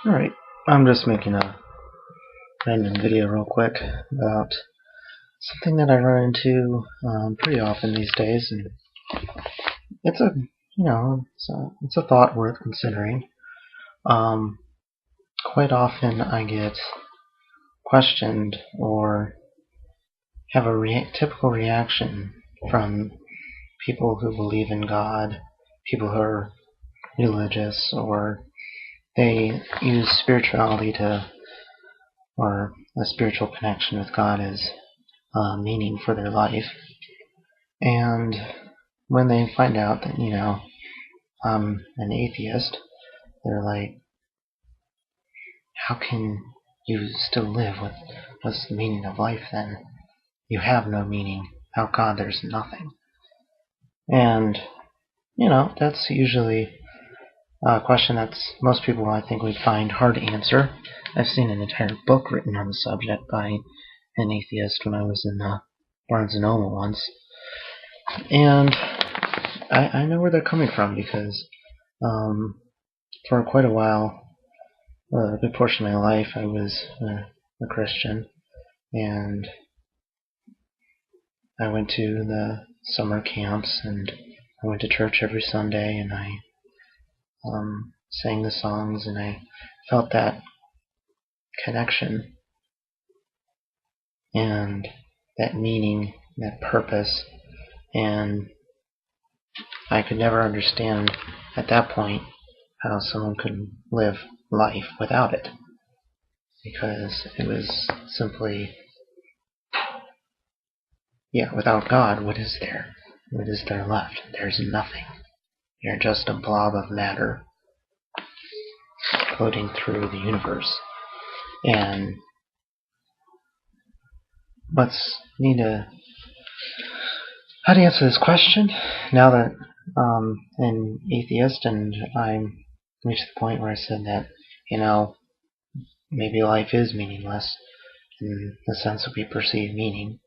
Alright, I'm just making a random video real quick about something that I run into pretty often these days, and it's a it's a thought worth considering. Quite often I get questioned or have a typical reaction from people who believe in God, people who are religious, or they use spirituality or a spiritual connection with God as meaning for their life. And when they find out that, I'm an atheist, they're like, how can you still live? What's the meaning of life then? You have no meaning. Without God, there's nothing. And, that's usually a question that most people, I think, would find hard to answer. I've seen an entire book written on the subject by an atheist when I was in Barnes & Noble once. And I know where they're coming from because for quite a while, a good portion of my life, I was a Christian, and I went to the summer camps, and I went to church every Sunday, and I sang the songs, and I felt that connection and that meaning, that purpose, and I could never understand at that point how someone could live life without it, because it was simply, without God, what is there? What is there left? There's nothing. You're just a blob of matter floating through the universe. And how to answer this question now that I'm an atheist and I'm reached the point where I said that, maybe life is meaningless in the sense that we perceive meaning.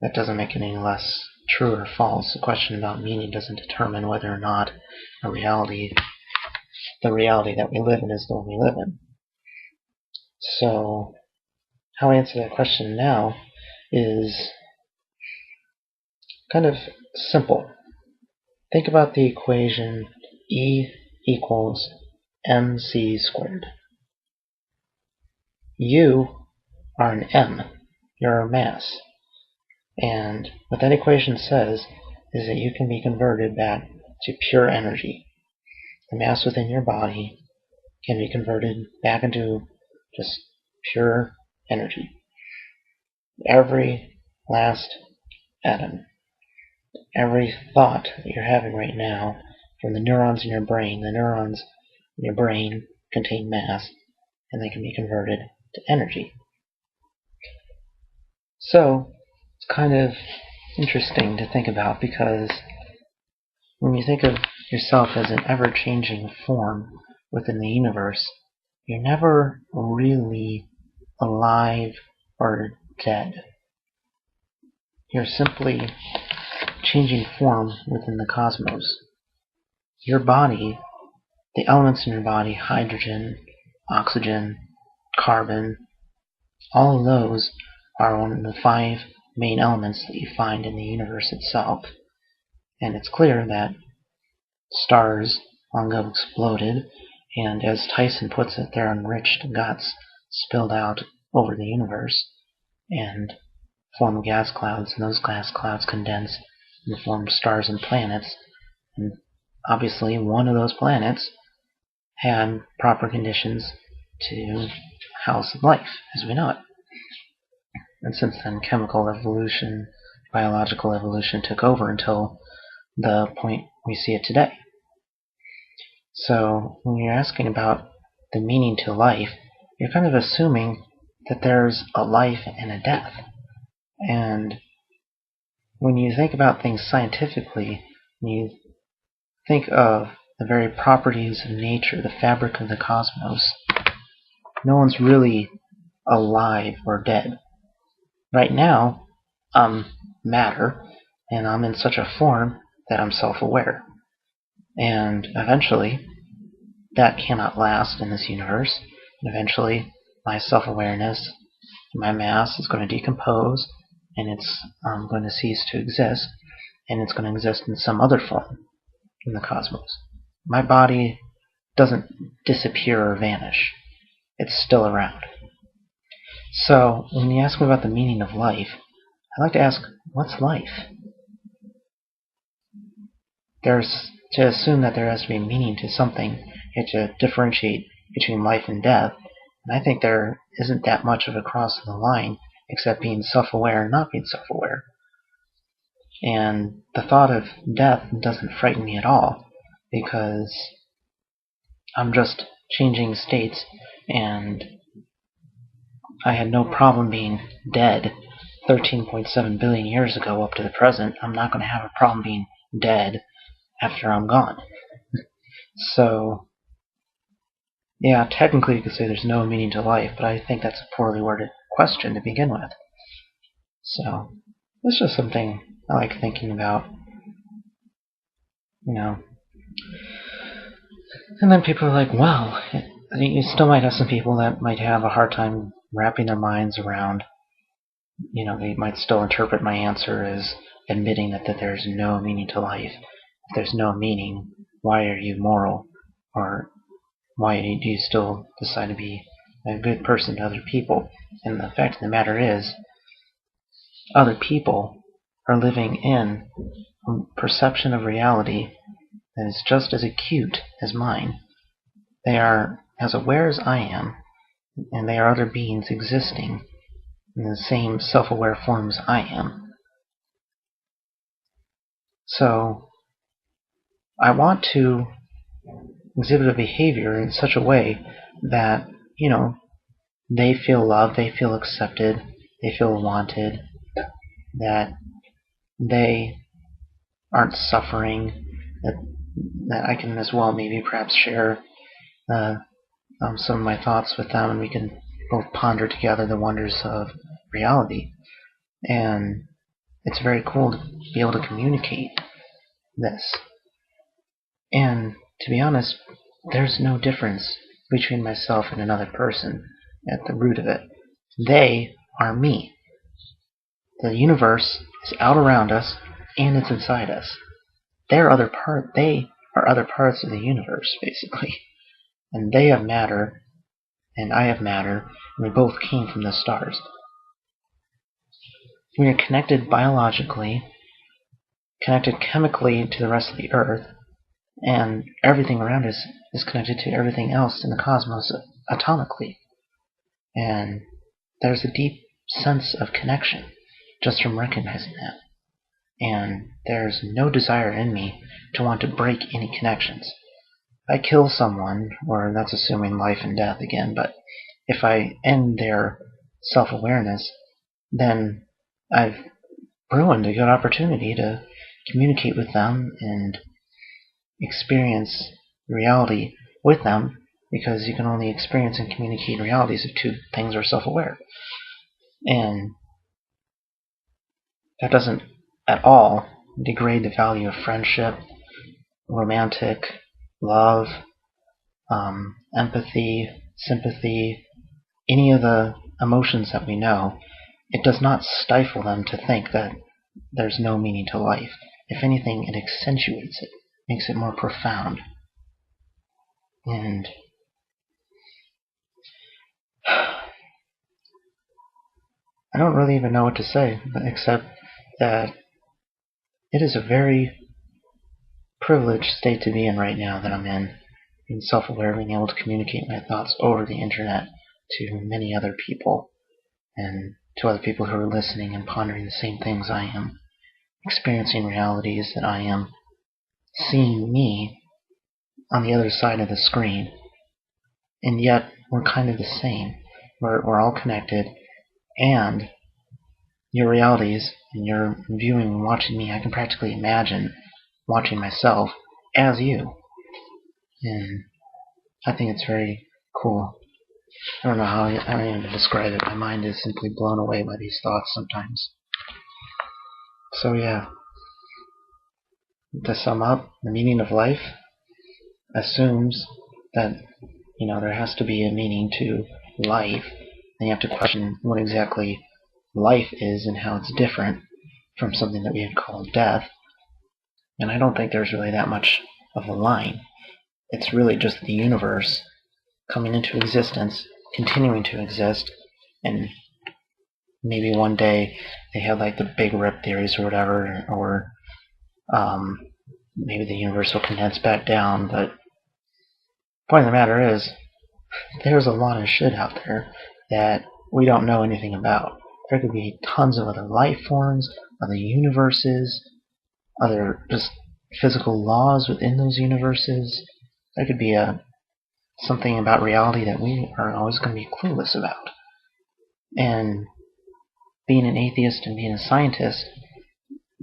That doesn't make it any less true or false. The question about meaning doesn't determine whether or not the reality that we live in is the one we live in. So, how I answer that question now is kind of simple. Think about the equation E equals mc squared. You are an m. You're a mass. And what that equation says is that you can be converted back to pure energy. The mass within your body can be converted back into just pure energy. Every last atom, every thought that you're having right now, from the neurons in your brain, contain mass, and they can be converted to energy. So, it's kind of interesting to think about, because when you think of yourself as an ever-changing form within the universe, you're never really alive or dead. You're simply changing form within the cosmos. Your body, the elements in your body, hydrogen, oxygen, carbon, all of those are one of the 5 main elements that you find in the universe itself. And it's clear that stars long ago exploded, and as Tyson puts it, their enriched guts spilled out over the universe and formed gas clouds, and those gas clouds condensed and formed stars and planets. And obviously one of those planets had proper conditions to house life as we know it. And since then, chemical evolution, biological evolution took over until the point we see it today. So when you're asking about the meaning to life, you're kind of assuming that there's a life and a death. And when you think about things scientifically, when you think of the very properties of nature, the fabric of the cosmos, no one's really alive or dead. Right now, I'm matter, and I'm in such a form that I'm self-aware. And eventually, that cannot last in this universe. And eventually, my self-awareness and my mass is going to decompose, and it's going to cease to exist, and it's going to exist in some other form in the cosmos. My body doesn't disappear or vanish. It's still around. So, when you ask me about the meaning of life, I like to ask, what's life? To assume that there has to be meaning to something, you have to differentiate between life and death, and I think there isn't that much of a cross in the line except being self-aware and not being self-aware. And the thought of death doesn't frighten me at all, because I'm just changing states, and I had no problem being dead 13.7 billion years ago up to the present. I'm not going to have a problem being dead after I'm gone. So, yeah, technically you could say there's no meaning to life, but I think that's a poorly worded question to begin with. So, it's just something I like thinking about, you know. And then people are like, well, you still might have some people that might have a hard time wrapping their minds around, they might still interpret my answer as admitting that there's no meaning to life. If there's no meaning, why are you moral? Or why do you still decide to be a good person to other people? And the fact of the matter is, other people are living in a perception of reality that is just as acute as mine. They are as aware as I am, and they are other beings existing in the same self-aware forms I am. So, I want to exhibit a behavior in such a way that, they feel loved, they feel accepted, they feel wanted, that they aren't suffering, that I can as well maybe perhaps share some of my thoughts with them, and we can both ponder together the wonders of reality. And it's very cool to be able to communicate this. And to be honest, there's no difference between myself and another person at the root of it. They are me. The universe is out around us, and it's inside us. They are other parts of the universe, basically. And they have matter, and I have matter, and we both came from the stars. We are connected biologically, connected chemically to the rest of the Earth, and everything around us is connected to everything else in the cosmos atomically. And there's a deep sense of connection just from recognizing that. And there's no desire in me to want to break any connections. If I kill someone, or that's assuming life and death again, but if I end their self-awareness, then I've ruined a good opportunity to communicate with them and experience reality with them, because you can only experience and communicate realities if two things are self-aware. And that doesn't at all degrade the value of friendship, romantic, love, empathy, sympathy, any of the emotions that we know. It does not stifle them to think that there's no meaning to life. If anything, it accentuates it, makes it more profound. And I don't really even know what to say, except that it is a very privileged state to be in right now that I'm in, being self-aware, being able to communicate my thoughts over the internet to many other people, and to other people who are listening and pondering the same things I am, experiencing realities that I am, seeing me on the other side of the screen. And yet, we're kind of the same. We're all connected, and your realities, and your viewing and watching me, I can practically imagine watching myself as you. And I think it's very cool. I don't know how I even describe it. My mind is simply blown away by these thoughts sometimes. So yeah, to sum up, the meaning of life assumes that there has to be a meaning to life, and you have to question what exactly life is and how it's different from something that we had called death. And I don't think there's really that much of a line. It's really just the universe coming into existence, continuing to exist, and maybe one day they have like the big rip theories or whatever, or maybe the universe will condense back down. But the point of the matter is, there's a lot of shit out there that we don't know anything about. There could be tons of other life forms, other universes, other just physical laws within those universes. There could be something about reality that we are always going to be clueless about. And being an atheist and being a scientist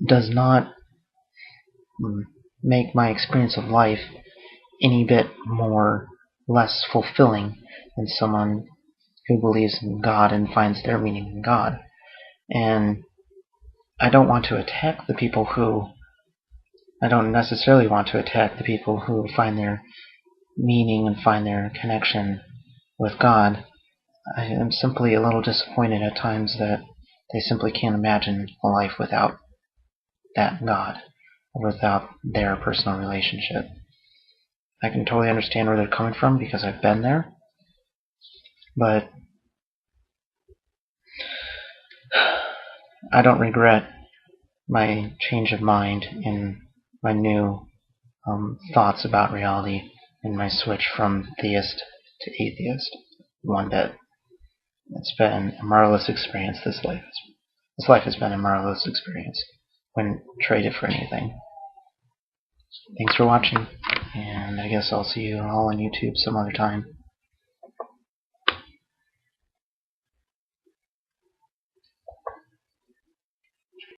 does not make my experience of life any bit less fulfilling than someone who believes in God and finds their meaning in God. And I don't necessarily want to attack the people who find their meaning and find their connection with God. I am simply a little disappointed at times that they simply can't imagine a life without that God, or without their personal relationship. I can totally understand where they're coming from because I've been there, but I don't regret my change of mind and my new thoughts about reality and my switch from theist to atheist one bit. It's been a marvelous experience, this life. This life has been a marvelous experience. Wouldn't trade it for anything. Thanks for watching, and I guess I'll see you all on YouTube some other time.